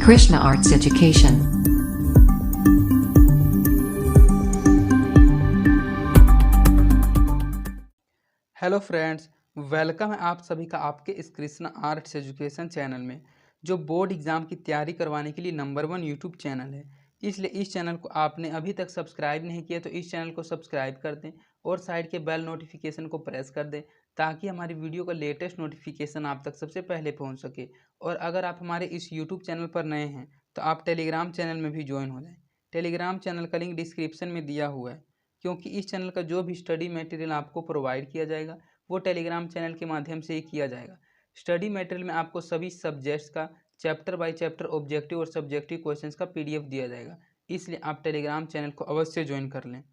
Krishna Arts Education. Hello friends, welcome है आप सभी का आपके इस कृष्णा आर्ट्स एजुकेशन चैनल में, जो बोर्ड एग्ज़ाम की तैयारी करवाने के लिए नंबर 1 यूट्यूब चैनल है। इसलिए इस चैनल को आपने अभी तक सब्सक्राइब नहीं किया तो इस चैनल को सब्सक्राइब कर दें और साइड के बेल नोटिफिकेशन को प्रेस कर दें, ताकि हमारी वीडियो का लेटेस्ट नोटिफिकेशन आप तक सबसे पहले पहुँच सके। और अगर आप हमारे इस यूट्यूब चैनल पर नए हैं तो आप टेलीग्राम चैनल में भी ज्वाइन हो जाएँ। टेलीग्राम चैनल का लिंक डिस्क्रिप्शन में दिया हुआ है, क्योंकि इस चैनल का जो भी स्टडी मटेरियल आपको प्रोवाइड किया जाएगा वो टेलीग्राम चैनल के माध्यम से ही किया जाएगा। स्टडी मटेरियल में आपको सभी सब्जेक्ट्स का चैप्टर बाय चैप्टर ऑब्जेक्टिव और सब्जेक्टिव क्वेश्चंस का पीडीएफ दिया जाएगा, इसलिए आप टेलीग्राम चैनल को अवश्य ज्वाइन कर लें।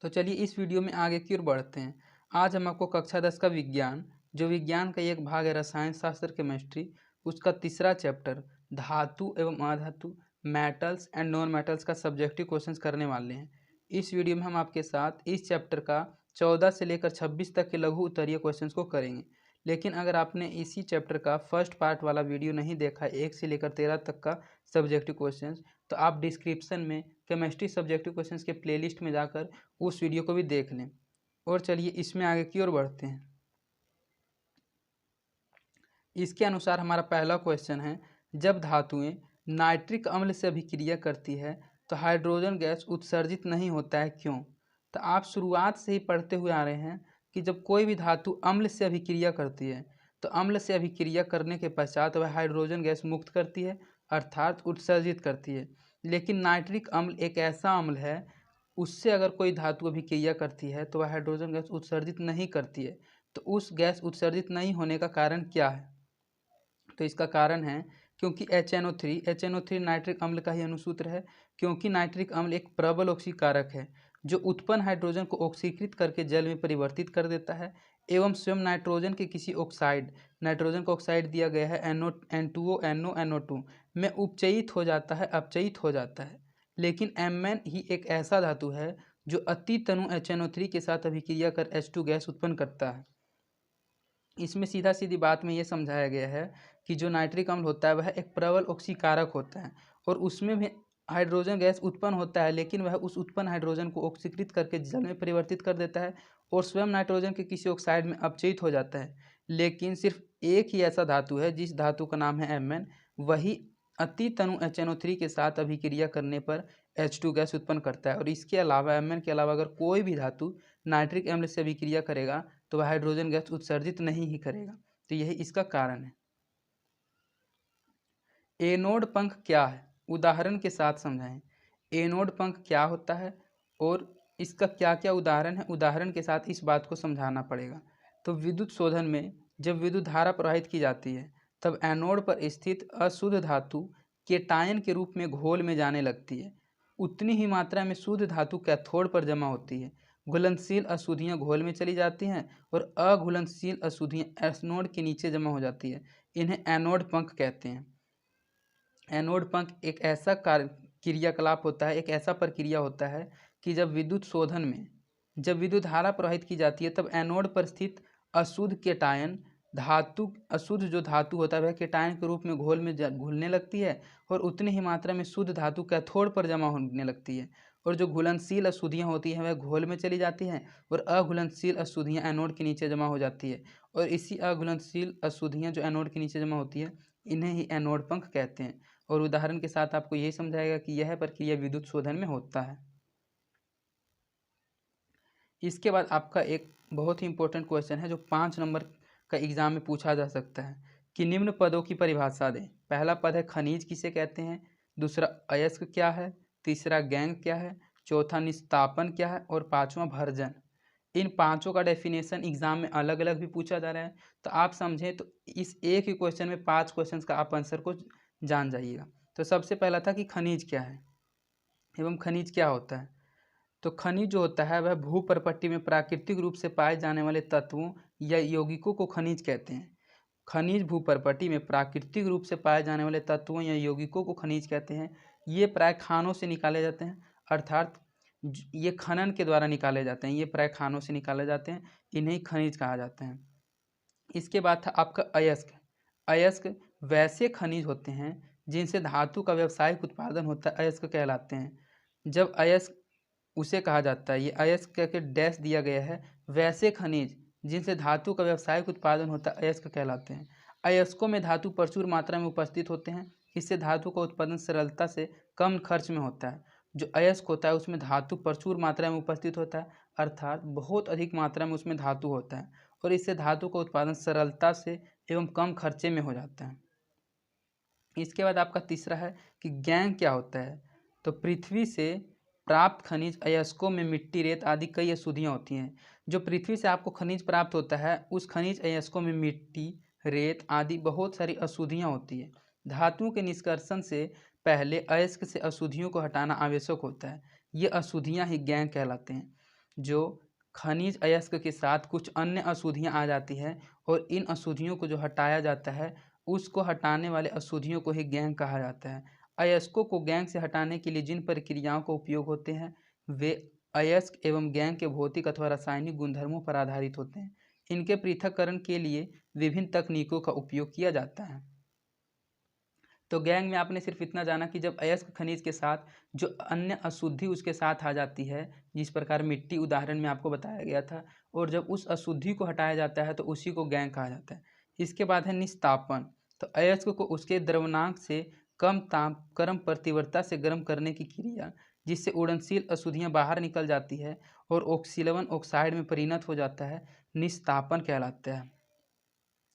तो चलिए इस वीडियो में आगे की ओर बढ़ते हैं। आज हम आपको कक्षा 10 का विज्ञान, जो विज्ञान का एक भाग है रसायन शास्त्र केमिस्ट्री, उसका तीसरा चैप्टर धातु एवं अधातु, मेटल्स एंड नॉन मेटल्स का सब्जेक्टिव क्वेश्चंस करने वाले हैं। इस वीडियो में हम आपके साथ इस चैप्टर का 14 से लेकर 26 तक के लघु उत्तरीय क्वेश्चंस को करेंगे। लेकिन अगर आपने इसी चैप्टर का फर्स्ट पार्ट वाला वीडियो नहीं देखा, 1 से लेकर 13 तक का सब्जेक्टिव क्वेश्चंस, तो आप डिस्क्रिप्शन में केमिस्ट्री सब्जेक्टिव क्वेश्चंस के प्लेलिस्ट में जाकर उस वीडियो को भी देख लें। और चलिए इसमें आगे की ओर बढ़ते हैं। इसके अनुसार हमारा पहला क्वेश्चन है, जब धातुएं नाइट्रिक अम्ल से अभिक्रिया करती है तो हाइड्रोजन गैस उत्सर्जित नहीं होता है, क्यों? तो आप शुरुआत से ही पढ़ते हुए आ रहे हैं कि जब कोई भी धातु अम्ल से अभिक्रिया करती है तो अम्ल से अभिक्रिया करने के पश्चात वह हाइड्रोजन गैस मुक्त करती है, अर्थात उत्सर्जित करती है। लेकिन नाइट्रिक अम्ल एक ऐसा अम्ल है, उससे अगर कोई धातु अभिक्रिया करती है तो वह हाइड्रोजन गैस उत्सर्जित नहीं करती है। तो उस गैस उत्सर्जित नहीं होने का कारण क्या है? तो इसका कारण है क्योंकि HNO3 नाइट्रिक अम्ल का ही अनुसूत्र है, क्योंकि नाइट्रिक अम्ल एक प्रबल ऑक्सीकारक है जो उत्पन्न हाइड्रोजन को ऑक्सीकृत करके जल में परिवर्तित कर देता है, एवं स्वयं नाइट्रोजन के किसी ऑक्साइड, नाइट्रोजन का ऑक्साइड दिया गया है N2O NO में अपचयित हो जाता है। लेकिन Mn ही एक ऐसा धातु है जो अति तनु HNO3 के साथ अभिक्रिया कर H2 गैस उत्पन्न करता है। इसमें सीधा सीधी बात में ये समझाया गया है कि जो नाइट्रिक अम्ल होता है वह एक प्रबल ऑक्सीकारक होता है और उसमें भी हाइड्रोजन गैस उत्पन्न होता है, लेकिन वह उस उत्पन्न हाइड्रोजन को ऑक्सीकृत करके जल में परिवर्तित कर देता है और स्वयं नाइट्रोजन के किसी ऑक्साइड में अपचयित हो जाता है। लेकिन सिर्फ एक ही ऐसा धातु है जिस धातु का नाम है Mn, वही अति तनु HNO3 के साथ अभिक्रिया करने पर H2 गैस उत्पन्न करता है। और इसके अलावा Mn के अलावा अगर कोई भी धातु नाइट्रिक अम्ल से अभिक्रिया करेगा तो वह हाइड्रोजन गैस उत्सर्जित नहीं ही करेगा। तो यही इसका कारण है। एनोड पंख क्या है? उदाहरण के साथ समझाएं। एनोड पंख क्या होता है और इसका क्या क्या उदाहरण है, उदाहरण के साथ इस बात को समझाना पड़ेगा। तो विद्युत शोधन में जब विद्युत धारा प्रवाहित की जाती है तब एनोड पर स्थित अशुद्ध धातु केटायन के रूप में घोल में जाने लगती है। उतनी ही मात्रा में शुद्ध धातु कैथोड पर जमा होती है। घुलनशील अशुद्धियाँ घोल में चली जाती हैं और अघुलनशील अशुद्धियाँ एनोड के नीचे जमा हो जाती है। इन्हें एनोड पंख कहते हैं। एनोड पंख एक ऐसा क्रियाकलाप होता है, एक ऐसा प्रक्रिया होता है कि जब विद्युत शोधन में जब विद्युत धारा प्रवाहित की जाती है तब एनोड पर स्थित अशुद्ध केटायन अशुद्ध जो धातु होता है वह केटायन के रूप में घोल में घुलने लगती है और उतनी ही मात्रा में शुद्ध धातु कैथोड पर जमा होने लगती है। और जो घुलनशील अशुद्धियाँ होती हैं वह घोल में चली जाती हैं और अघुलनशील अशुद्धियाँ एनोड के नीचे जमा हो जाती है। और इसी अघुलनशील अशुद्धियाँ जो एनोड के नीचे जमा होती है इन्हें ही एनोड पंख कहते हैं। और उदाहरण के साथ आपको यही समझाएगा कि यह प्रक्रिया विद्युत शोधन में होता है। इसके बाद आपका एक बहुत ही इंपॉर्टेंट क्वेश्चन है जो 5 नंबर का एग्जाम में पूछा जा सकता है कि निम्न पदों की परिभाषा दें। पहला पद है खनिज किसे कहते हैं, दूसरा अयस्क क्या है, तीसरा गैंग क्या है, चौथा निस्तापन क्या है और पांचवा भर्जन। इन पांचों का डेफिनेशन एग्जाम में अलग अलग भी पूछा जा रहा है, तो आप समझें तो इस एक ही क्वेश्चन में 5 क्वेश्चन का आप आंसर को जान जाइएगा। तो सबसे पहला था कि खनिज क्या है एवं खनिज क्या होता है। तो खनिज जो होता है वह भूपर्पट्टी में प्राकृतिक रूप से पाए जाने वाले तत्वों या यौगिकों को खनिज कहते हैं। खनिज भूपर्पट्टी में प्राकृतिक रूप से पाए जाने वाले तत्वों या यौगिकों को खनिज कहते हैं। ये प्राय खानों से निकाले जाते हैं, अर्थात ये खनन के द्वारा निकाले जाते हैं। ये प्राय खानों से निकाले जाते हैं, इन्हें खनिज कहा जाता है। इसके बाद था आपका अयस्क। अयस्क वैसे खनिज होते हैं जिनसे धातु का व्यावसायिक उत्पादन होता है अयस्क कहलाते हैं। जब अयस्क उसे कहा जाता है, ये अयस्क करके डैश दिया गया है, वैसे खनिज जिनसे धातु का व्यावसायिक उत्पादन होता है अयस्क कहलाते हैं। अयस्कों में धातु प्रचुर मात्रा में उपस्थित होते हैं, इससे धातु का उत्पादन सरलता से कम खर्च में होता है। जो अयस्क होता है उसमें धातु प्रचुर मात्रा में उपस्थित होता है, अर्थात बहुत अधिक मात्रा में उसमें धातु होता है और इससे धातु का उत्पादन सरलता से एवं कम खर्चे में हो जाता है। इसके बाद आपका तीसरा है कि गैंग क्या होता है। तो पृथ्वी से प्राप्त खनिज अयस्कों में मिट्टी, रेत आदि कई अशुद्धियाँ होती हैं। जो पृथ्वी से आपको खनिज प्राप्त होता है उस खनिज अयस्कों में मिट्टी, रेत आदि बहुत सारी अशुद्धियाँ होती है। धातुओं के निष्कर्षण से पहले अयस्क से अशुद्धियों को हटाना आवश्यक होता है। ये अशुद्धियाँ ही गैंग कहलाते हैं। जो खनिज अयस्क के साथ कुछ अन्य अशुद्धियाँ आ जाती है और इन अशुद्धियों को जो हटाया जाता है उसको हटाने वाले अशुद्धियों को ही गैंग कहा जाता है। अयस्कों को गैंग से हटाने के लिए जिन प्रक्रियाओं का उपयोग होते हैं वे अयस्क एवं गैंग के भौतिक अथवा रासायनिक गुणधर्मों पर आधारित होते हैं। इनके पृथक्करण के लिए विभिन्न तकनीकों का उपयोग किया जाता है। तो गैंग में आपने सिर्फ इतना जाना कि जब अयस्क खनिज के साथ जो अन्य अशुद्धि उसके साथ आ जाती है, जिस प्रकार मिट्टी उदाहरण में आपको बताया गया था, और जब उस अशुद्धि को हटाया जाता है तो उसी को गैंग कहा जाता है। इसके बाद है निस्तापन। तो अयस्क को उसके द्रवणांक से कम तापक्रम पर तीव्रता से गर्म करने की क्रिया, जिससे उड़नशील अशुद्धियाँ बाहर निकल जाती है और ऑक्सीलवन ऑक्साइड में परिणत हो जाता है, निस्तापन कहलाता है।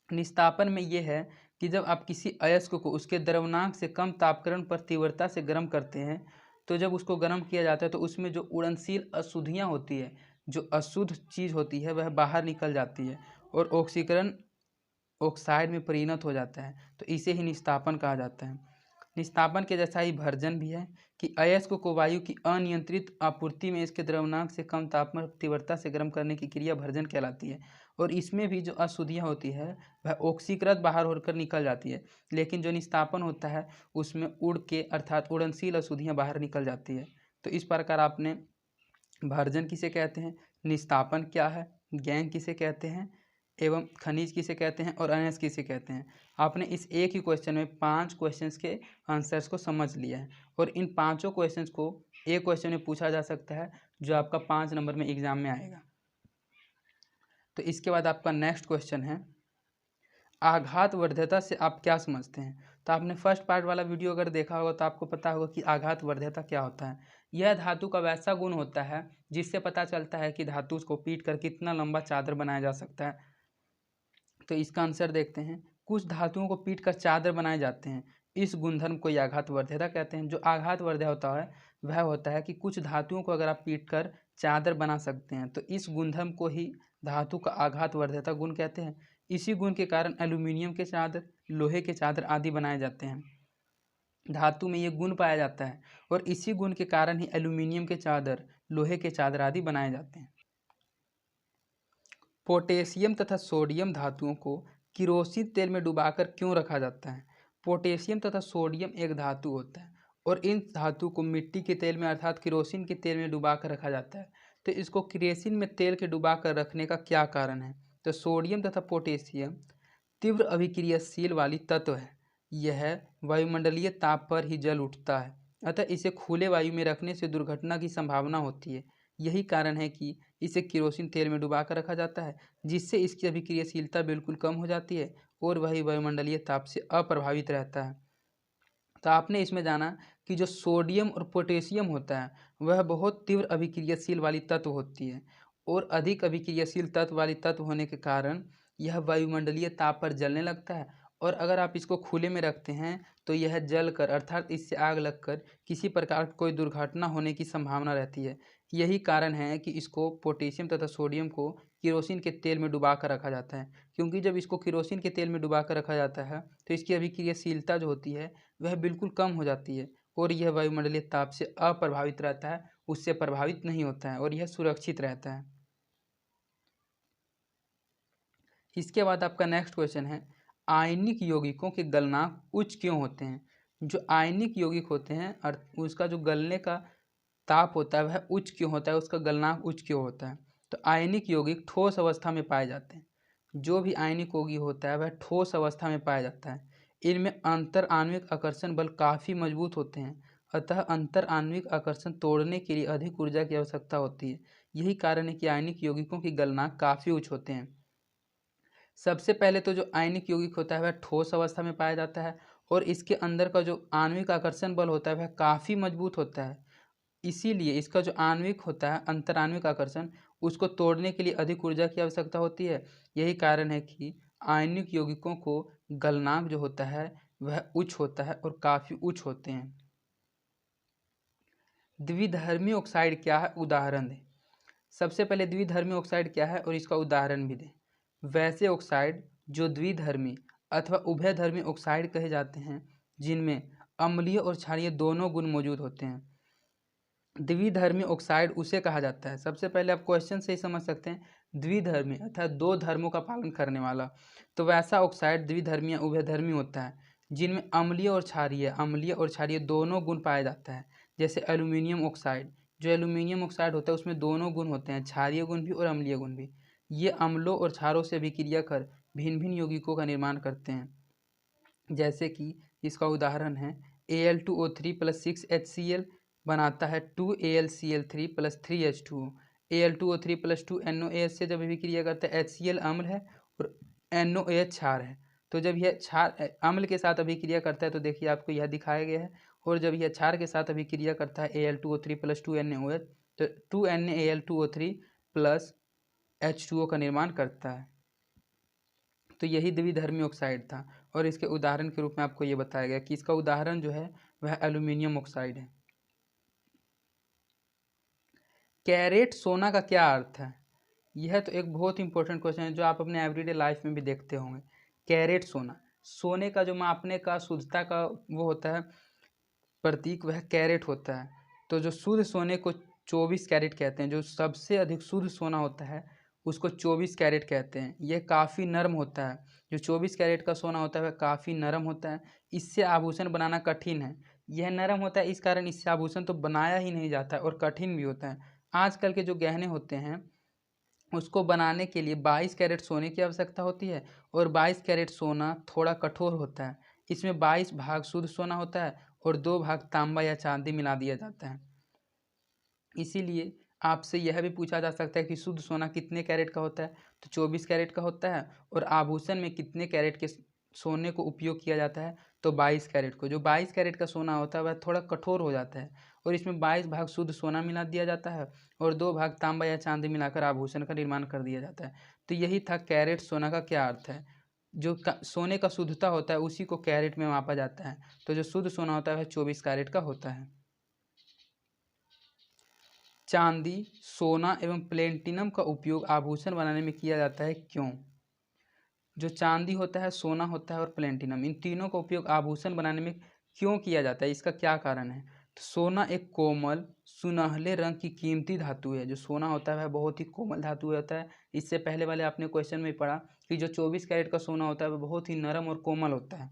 निस्तापन में यह है कि जब आप किसी अयस्क को उसके द्रवणांक से कम तापक्रम पर तीव्रता से गर्म करते हैं तो जब उसको गर्म किया जाता है तो उसमें जो उड़नशील अशुद्धियाँ होती है, जो अशुद्ध चीज़ होती है वह बाहर निकल जाती है और ऑक्सीकरण ऑक्साइड में परिणत हो जाता है। तो इसे ही निस्तापन कहा जाता है। निस्तापन के जैसा ही भर्जन भी है कि अयस्क को वायु की अनियंत्रित आपूर्ति में इसके द्रव्यमान से कम तापमान तीव्रता से गर्म करने की क्रिया भर्जन कहलाती है। और इसमें भी जो अशुद्धियाँ होती है वह ऑक्सीकृत बाहर होकर निकल जाती है, लेकिन जो निस्तापन होता है उसमें उड़ के अर्थात उड़नशील अशुद्धियाँ बाहर निकल जाती है। तो इस प्रकार आपने भर्जन किसे कहते हैं, निस्तापन क्या है, गैंग किसे कहते हैं एवं खनिज किसे कहते हैं और अयस्क किसे कहते हैं, आपने इस एक ही क्वेश्चन में 5 क्वेश्चंस के आंसर्स को समझ लिया है। और इन पांचों क्वेश्चंस को एक क्वेश्चन में पूछा जा सकता है जो आपका 5 नंबर में एग्जाम में आएगा। तो इसके बाद आपका नेक्स्ट क्वेश्चन है, आघात वर्ध्यता से आप क्या समझते हैं। तो आपने फर्स्ट पार्ट वाला वीडियो अगर देखा होगा तो आपको पता होगा कि आघात वर्ध्यता क्या होता है। यह धातु का वैसा गुण होता है जिससे पता चलता है कि धातु को पीट कर कितना लंबा चादर बनाया जा सकता है। तो इसका आंसर देखते हैं, कुछ धातुओं को पीट कर चादर बनाए जाते हैं, इस गुणधर्म को आघात वर्ध्यता कहते हैं। जो आघात वर्ध्य होता है वह होता है कि कुछ धातुओं को अगर आप पीट कर चादर बना सकते हैं तो इस गुणधर्म को ही धातु का आघात वर्ध्यता गुण कहते हैं। इसी गुण के कारण एल्यूमिनियम के चादर, लोहे के चादर आदि बनाए जाते हैं। धातु में ये गुण पाया जाता है और इसी गुण के कारण ही एल्यूमिनियम के चादर, लोहे के चादर आदि बनाए जाते हैं। पोटेशियम तथा सोडियम धातुओं को किरोसिन तेल में डुबाकर क्यों रखा जाता है। पोटेशियम तथा सोडियम एक धातु होता है और इन धातु को मिट्टी के तेल में अर्थात किरोसिन के तेल में डुबाकर रखा जाता है। तो इसको किरोसिन में तेल के डुबाकर रखने का क्या कारण है। तो सोडियम तथा पोटेशियम तीव्र अभिक्रियाशील वाली तत्व है। यह वायुमंडलीय ताप पर ही जल उठता है, अतः इसे खुले वायु में रखने से दुर्घटना की संभावना होती है। यही कारण है कि इसे किरोसिन तेल में डुबाकर रखा जाता है, जिससे इसकी अभिक्रियाशीलता बिल्कुल कम हो जाती है और वही वायुमंडलीय ताप से अप्रभावित रहता है। तो आपने इसमें जाना कि जो सोडियम और पोटेशियम होता है वह बहुत तीव्र अभिक्रियाशील वाली तत्व होती है और अधिक अभिक्रियाशील तत्व वाली तत्व होने के कारण यह वायुमंडलीय ताप पर जलने लगता है और अगर आप इसको खुले में रखते हैं तो यह जलकर अर्थात इससे आग लगकर किसी प्रकार कोई दुर्घटना होने की संभावना रहती है। यही कारण है कि इसको पोटेशियम तथा सोडियम को किरोसिन के तेल में डुबा कर रखा जाता है, क्योंकि जब इसको किरोसिन के तेल में डुबा कर रखा जाता है तो इसकी अभिक्रियाशीलता जो होती है वह बिल्कुल कम हो जाती है और यह वायुमंडलीय ताप से अप्रभावित रहता है, उससे प्रभावित नहीं होता है और यह सुरक्षित रहता है। इसके बाद आपका नेक्स्ट क्वेश्चन है, आयनिक यौगिकों के गलनांक उच्च क्यों होते हैं। जो आयनिक यौगिक होते हैं उसका जो गलने का ताप होता है वह उच्च क्यों होता है, उसका गलनांक उच्च क्यों होता है। तो आयनिक यौगिक ठोस अवस्था में पाए जाते हैं। जो भी आयनिक यौगिक होता है वह ठोस अवस्था में पाया जाता है। इनमें अंतर आणविक आकर्षण बल काफ़ी मजबूत होते हैं, अतः अंतर आणविक आकर्षण तोड़ने के लिए अधिक ऊर्जा की आवश्यकता होती है। यही कारण है कि आयनिक यौगिकों की गलनांक काफ़ी उच्च होते हैं। सबसे पहले तो जो आयनिक यौगिक होता है वह ठोस अवस्था में पाया जाता है और इसके अंदर का जो आणविक आकर्षण बल होता है वह काफ़ी मजबूत होता है। इसीलिए इसका जो आणविक होता है अंतराण्विक आकर्षण, उसको तोड़ने के लिए अधिक ऊर्जा की आवश्यकता होती है। यही कारण है कि आयनिक यौगिकों को गलनांक जो होता है वह उच्च होता है और काफ़ी उच्च होते हैं। द्विधर्मी ऑक्साइड क्या है, उदाहरण दें। सबसे पहले द्विधर्मी ऑक्साइड क्या है और इसका उदाहरण भी दें। वैसे ऑक्साइड जो द्विधर्मी अथवा उभयधर्मी ऑक्साइड कहे जाते हैं, जिनमें अम्लीय और क्षारीय दोनों गुण मौजूद होते हैं। द्विधर्मी ऑक्साइड उसे कहा जाता है, सबसे पहले आप क्वेश्चन से ही समझ सकते हैं, द्विधर्मी अर्थात दो धर्मों का पालन करने वाला। तो वैसा ऑक्साइड द्विधर्मी या उभयधर्मी होता है जिनमें अम्लीय और क्षारीय दोनों गुण पाया जाता है। जैसे एल्यूमिनियम ऑक्साइड, जो एल्यूमिनियम ऑक्साइड होता है उसमें दोनों गुण होते हैं, क्षारीय गुण भी और अम्लीय गुण भी। ये अम्लों और क्षारों से अभिक्रिया कर भिन्न भिन्न यौगिकों का निर्माण करते हैं। जैसे कि इसका उदाहरण है Al2O3 + 6HCl बनाता है 2AlCl3 + 3H2O। Al2O3 + 2NOAH से जब अभिक्रिया करता है, HCl अम्ल है और NOAH क्षार है। तो जब यह क्षार अम्ल के साथ अभिक्रिया करता है तो देखिए आपको यह दिखाया गया है, और जब यह क्षार के साथ अभिक्रिया करता है Al2O3 + 2NaOH तो 2NaAl2O3 + H2O का निर्माण करता है। तो यही द्विधर्मी ऑक्साइड था और इसके उदाहरण के रूप में आपको ये बताया गया कि इसका उदाहरण जो है वह एल्यूमिनियम ऑक्साइड है। कैरेट सोना का क्या अर्थ है? यह तो एक बहुत इंपॉर्टेंट क्वेश्चन है जो आप अपने एवरीडे लाइफ में भी देखते होंगे। कैरेट सोना, सोने का जो मापने का शुद्धता का वो होता है प्रतीक, वह कैरेट होता है। तो जो शुद्ध सोने को 24 कैरेट कहते हैं, जो सबसे अधिक शुद्ध सोना होता है उसको 24 कैरेट कहते हैं। यह काफ़ी नरम होता है, जो 24 कैरेट का सोना होता है वह काफ़ी नरम होता है। इससे आभूषण बनाना कठिन है। यह नरम होता है इस कारण इससे आभूषण तो बनाया ही नहीं जाता है और कठिन भी होता है। आजकल के जो गहने होते हैं उसको बनाने के लिए 22 कैरेट सोने की आवश्यकता होती है और 22 कैरेट सोना थोड़ा कठोर होता है। इसमें 22 भाग शुद्ध सोना होता है और 2 भाग तांबा या चांदी मिला दिया जाता है। इसीलिए आपसे यह भी पूछा जा सकता है कि शुद्ध सोना कितने कैरेट का होता है, तो 24 कैरेट का होता है। और आभूषण में कितने कैरेट के सोने को उपयोग किया जाता है, तो 22 कैरेट को। जो 22 कैरेट का सोना होता है वह थोड़ा कठोर हो जाता है और इसमें 22 भाग शुद्ध सोना मिला दिया जाता है और 2 भाग तांबा या चांदी मिलाकर आभूषण का निर्माण कर दिया जाता है। तो यही था कैरेट सोना का क्या अर्थ है। जो सोने का शुद्धता होता है उसी को कैरेट में मापा जाता है। तो जो शुद्ध सोना होता है वह 24 कैरेट का होता है। चांदी, सोना एवं प्लेटिनम का उपयोग आभूषण बनाने में किया जाता है, क्यों? जो चांदी होता है, सोना होता है और प्लेटिनम, इन तीनों का उपयोग आभूषण बनाने में क्यों किया जाता है, इसका क्या कारण है? तो सोना एक कोमल सुनहले रंग की कीमती धातु है। जो सोना होता है वह बहुत ही कोमल धातु होता है। इससे पहले वाले आपने क्वेश्चन में पढ़ा कि जो 24 कैरेट का सोना होता है वह बहुत ही नरम और कोमल होता है।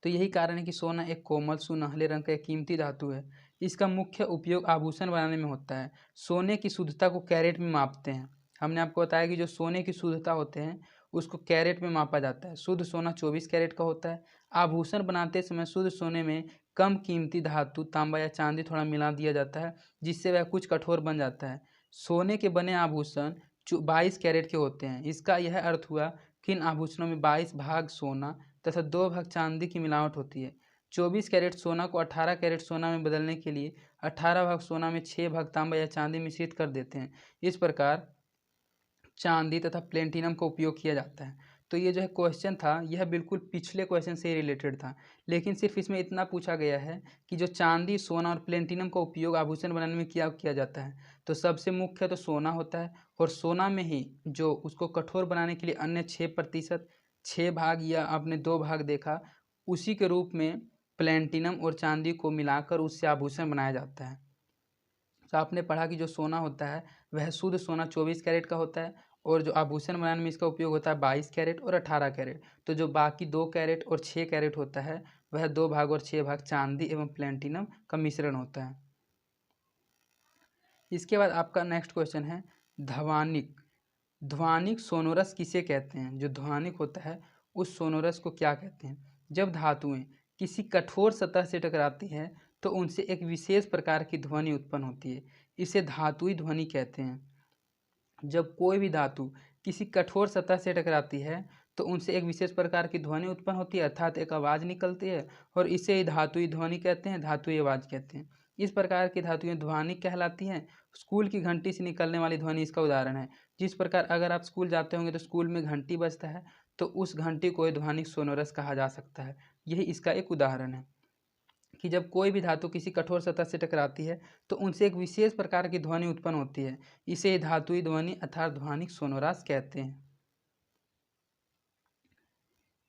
तो यही कारण है कि सोना एक कोमल सुनहले रंग का एक कीमती धातु है। इसका मुख्य उपयोग आभूषण बनाने में होता है। सोने की शुद्धता को कैरेट में मापते हैं। हमने आपको बताया कि जो सोने की शुद्धता होते हैं उसको कैरेट में मापा जाता है। शुद्ध सोना 24 कैरेट का होता है। आभूषण बनाते समय शुद्ध सोने में कम कीमती धातु तांबा या चांदी थोड़ा मिला दिया जाता है, जिससे वह कुछ कठोर बन जाता है। सोने के बने आभूषण 22 कैरेट के होते हैं। इसका यह अर्थ हुआ कि इन आभूषणों में 22 भाग सोना तथा 2 भाग चांदी की मिलावट होती है। 24 कैरेट सोना को 18 कैरेट सोना में बदलने के लिए 18 भाग सोना में 6 भाग तांबा या चांदी मिश्रित कर देते हैं। इस प्रकार चांदी तथा प्लेटिनम का उपयोग किया जाता है। तो ये जो है क्वेश्चन था यह बिल्कुल पिछले क्वेश्चन से रिलेटेड था, लेकिन सिर्फ इसमें इतना पूछा गया है कि जो चांदी, सोना और प्लेटिनम का उपयोग आभूषण बनाने में क्या किया जाता है। तो सबसे मुख्य तो सोना होता है और सोना में ही जो उसको कठोर बनाने के लिए अन्य 6%, 6 भाग या आपने 2 भाग देखा, उसी के रूप में प्लेटिनम और चांदी को मिलाकर उससे आभूषण बनाया जाता है। तो आपने पढ़ा कि जो सोना होता है वह शुद्ध सोना 24 कैरेट का होता है और जो आभूषण बनाने में इसका उपयोग होता है 22 कैरेट और 18 कैरेट। तो जो बाकी 2 कैरेट और 6 कैरेट होता है वह 2 भाग और 6 भाग चांदी एवं प्लेटिनम का मिश्रण होता है। इसके बाद आपका नेक्स्ट क्वेश्चन है ध्वनिक। ध्वनिक सोनोरस किसे कहते हैं? जो ध्वनिक होता है उस सोनोरस को क्या कहते हैं? जब धातुएं किसी कठोर सतह से टकराती है तो उनसे एक विशेष प्रकार की ध्वनि उत्पन्न होती है, इसे धातुई ध्वनि कहते हैं। जब कोई भी धातु किसी कठोर सतह से टकराती है तो उनसे एक विशेष प्रकार की ध्वनि उत्पन्न होती है, अर्थात एक आवाज़ निकलती है, और इसे ही धातुई ध्वनि कहते हैं, धातुई आवाज़ कहते हैं। इस प्रकार की धातुएं ध्वनिक कहलाती हैं। स्कूल की घंटी से निकलने वाली ध्वनि इसका उदाहरण है। जिस प्रकार अगर आप स्कूल जाते होंगे तो स्कूल में घंटी बजता है, तो उस घंटी को ध्वनिक सोनोरस कहा जा सकता है। यही इसका एक उदाहरण है कि जब कोई भी धातु किसी कठोर सतह से टकराती है तो उनसे एक विशेष प्रकार की ध्वनि उत्पन्न होती है, इसे धातुई ध्वनि अर्थात ध्वनिक सोनोरस कहते हैं।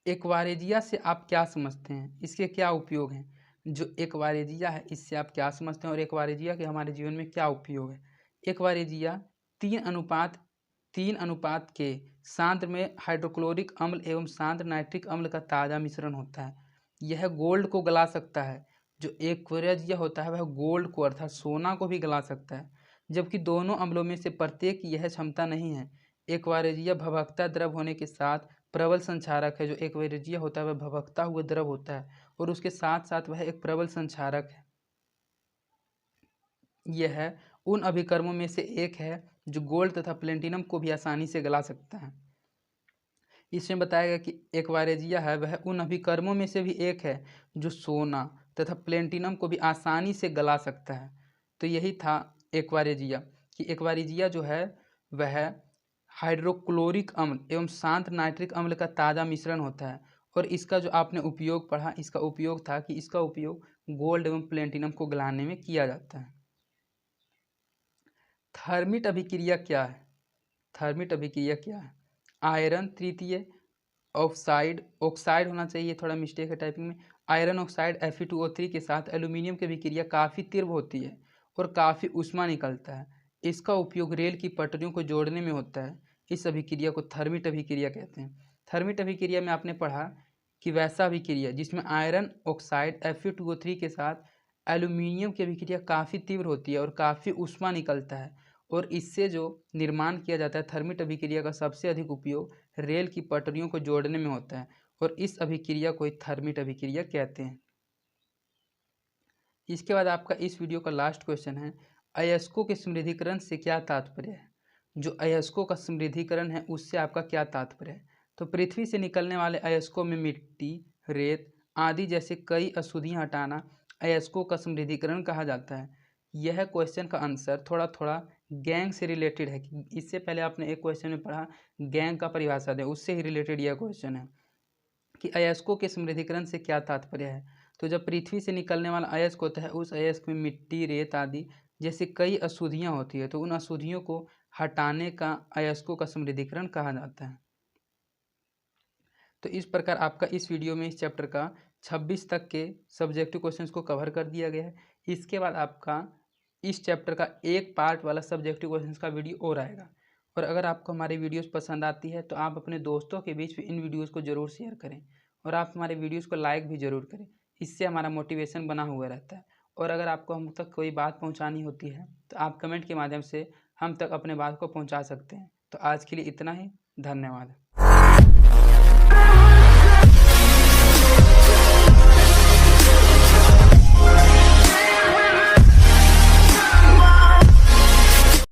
एक्वारेजिया से आप क्या समझते हैं, इसके क्या उपयोग हैं? जो एक्वारेजिया है इससे आप क्या समझते हैं और एक्वारेजिया के हमारे जीवन में क्या उपयोग है? एक्वारेजिया 3:3 के सांद्र में हाइड्रोक्लोरिक अम्ल एवं सांद्र नाइट्रिक अम्ल का ताज़ा मिश्रण होता है। यह गोल्ड को गला सकता है। जो एक्वारेजिया होता है वह गोल्ड को अर्थात सोना को भी गला सकता है, जबकि दोनों अम्लों में से प्रत्येक की यह क्षमता नहीं है। एक्वारेजिया भभकता द्रव होने के साथ प्रबल संक्षारक है। जो एक्वारेजिया होता है वह भभकता हुआ द्रव होता है और उसके साथ साथ वह एक प्रबल संक्षारक है। यह उन अभिकर्मों में से एक है जो गोल्ड तथा प्लेटिनम को भी आसानी से गला सकता है। इसमें बताया गया कि एक्वारेजिया है वह उन अभिकर्मों में से भी एक है जो सोना तथा प्लेटिनम को भी आसानी से गला सकता है। तो यही था एक्वारेजिया कि एक्वारेजिया जो है वह हाइड्रोक्लोरिक अम्ल एवं शांत नाइट्रिक अम्ल का ताज़ा मिश्रण होता है, और इसका जो आपने उपयोग पढ़ा, इसका उपयोग था कि इसका उपयोग गोल्ड एवं प्लेटिनम को गलाने में किया जाता है। थर्मिट अभिक्रिया क्या है? थर्मिट अभिक्रिया क्या है? आयरन तृतीय ऑक्साइड होना चाहिए, थोड़ा मिस्टेक है टाइपिंग में। आयरन ऑक्साइड Fe2O3 के साथ एल्यूमिनियम की अभिक्रिया काफ़ी तीव्र होती है और काफ़ी ऊष्मा निकलता है। इसका उपयोग रेल की पटरियों को जोड़ने में होता है। इस अभिक्रिया को थर्मिट अभिक्रिया कहते हैं। थर्मिट अभिक्रिया में आपने पढ़ा कि वैसा अभिक्रिया जिसमें आयरन ऑक्साइड Fe2O3 के साथ एल्यूमिनियम की अभिक्रिया काफ़ी तीव्र होती है और काफ़ी ऊष्मा निकलता है, और इससे जो निर्माण किया जाता है थर्मिट अभिक्रिया का सबसे अधिक उपयोग रेल की पटरियों को जोड़ने में होता है, और इस अभिक्रिया को थर्मिट अभिक्रिया कहते हैं। इसके बाद आपका इस वीडियो का लास्ट क्वेश्चन है, अयस्कों के समृद्धिकरण से क्या तात्पर्य है? जो अयस्कों का समृद्धिकरण है उससे आपका क्या तात्पर्य है? तो पृथ्वी से निकलने वाले अयस्कों में मिट्टी, रेत आदि जैसे कई अशुद्धियाँ हटाना अयस्कों का समृद्धिकरण कहा जाता है। यह क्वेश्चन का आंसर थोड़ा थोड़ा गैंग से रिलेटेड है। इससे पहले आपने एक क्वेश्चन में पढ़ा गैंग का परिभाषा दें, उससे ही रिलेटेड यह क्वेश्चन है कि अयस्कों के समृद्धिकरण से क्या तात्पर्य है। तो जब पृथ्वी से निकलने वाला अयस्क होता है उस अयस्क में मिट्टी, रेत आदि जैसे कई अशुद्धियाँ होती है, तो उन अशुद्धियों को हटाने का अयस्कों का समृद्धिकरण कहा जाता है। तो इस प्रकार आपका इस वीडियो में इस चैप्टर का 26 तक के सब्जेक्टिव क्वेश्चंस को कवर कर दिया गया है। इसके बाद आपका इस चैप्टर का एक पार्ट वाला सब्जेक्टिव क्वेश्चंस का वीडियो और आएगा। और अगर आपको हमारी वीडियोस पसंद आती है तो आप अपने दोस्तों के बीच भी इन वीडियोस को ज़रूर शेयर करें, और आप हमारे वीडियोस को लाइक भी ज़रूर करें। इससे हमारा मोटिवेशन बना हुआ रहता है। और अगर आपको हम तक कोई बात पहुंचानी होती है तो आप कमेंट के माध्यम से हम तक अपने बात को पहुंचा सकते हैं। तो आज के लिए इतना ही, धन्यवाद।